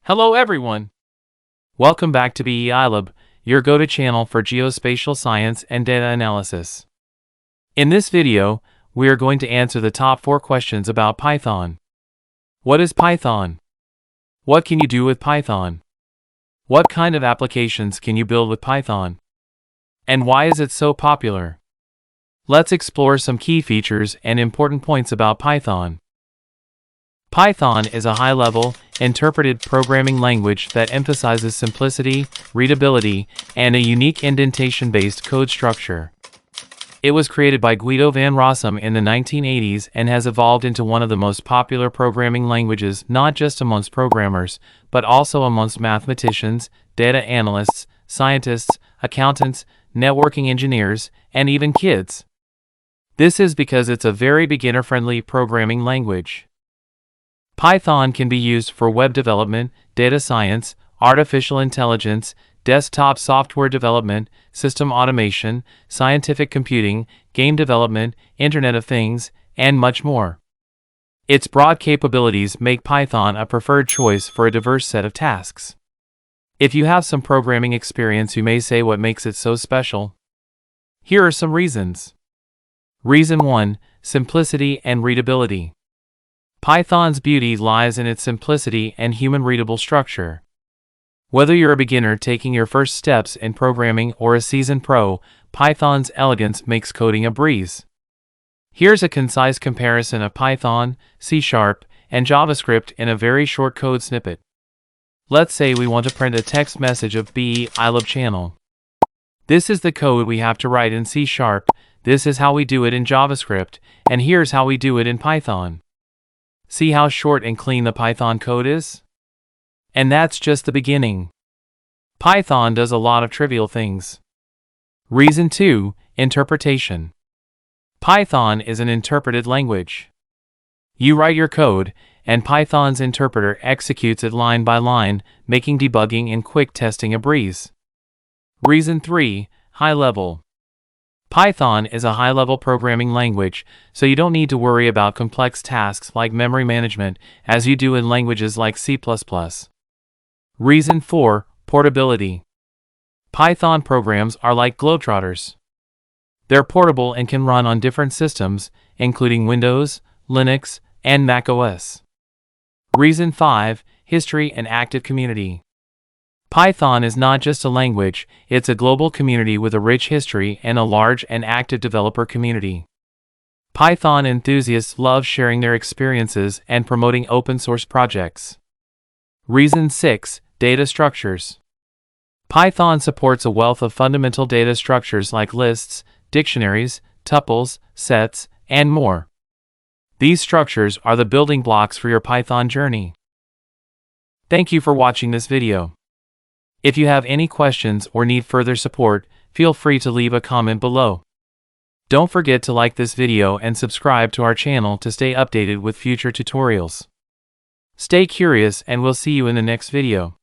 Hello everyone! Welcome back to Highlevel, your go-to channel for geospatial science and data analysis. In this video, we are going to answer the top 4 questions about Python. What is Python? What can you do with Python? What kind of applications can you build with Python? And why is it so popular? Let's explore some key features and important points about Python. Python is a high-level, interpreted programming language that emphasizes simplicity, readability, and a unique indentation-based code structure. It was created by Guido van Rossum in the 1980s and has evolved into one of the most popular programming languages not just amongst programmers, but also amongst mathematicians, data analysts, scientists, accountants, networking engineers, and even kids. This is because it's a very beginner-friendly programming language. Python can be used for web development, data science, artificial intelligence, desktop software development, system automation, scientific computing, game development, Internet of Things, and much more. Its broad capabilities make Python a preferred choice for a diverse set of tasks. If you have some programming experience, you may say what makes it so special. Here are some reasons. Reason 1: simplicity and readability. Python's beauty lies in its simplicity and human-readable structure. Whether you're a beginner taking your first steps in programming or a seasoned pro, Python's elegance makes coding a breeze. Here's a concise comparison of Python, C#, and JavaScript in a very short code snippet. Let's say we want to print a text message of Highlevel channel. This is the code we have to write in C#, this is how we do it in JavaScript, and here's how we do it in Python. See how short and clean the Python code is? And that's just the beginning. Python does a lot of trivial things. Reason 2: interpretation. Python is an interpreted language. You write your code, and Python's interpreter executes it line by line, making debugging and quick testing a breeze. Reason 3: high level. Python is a high-level programming language, so you don't need to worry about complex tasks like memory management as you do in languages like C++. Reason 4: portability. Python programs are like globetrotters. They're portable and can run on different systems, including Windows, Linux, and macOS. Reason 5: history and active community. Python is not just a language, it's a global community with a rich history and a large and active developer community. Python enthusiasts love sharing their experiences and promoting open-source projects. Reason 6: data structures. Python supports a wealth of fundamental data structures like lists, dictionaries, tuples, sets, and more. These structures are the building blocks for your Python journey. Thank you for watching this video. If you have any questions or need further support, feel free to leave a comment below. Don't forget to like this video and subscribe to our channel to stay updated with future tutorials. Stay curious and we'll see you in the next video.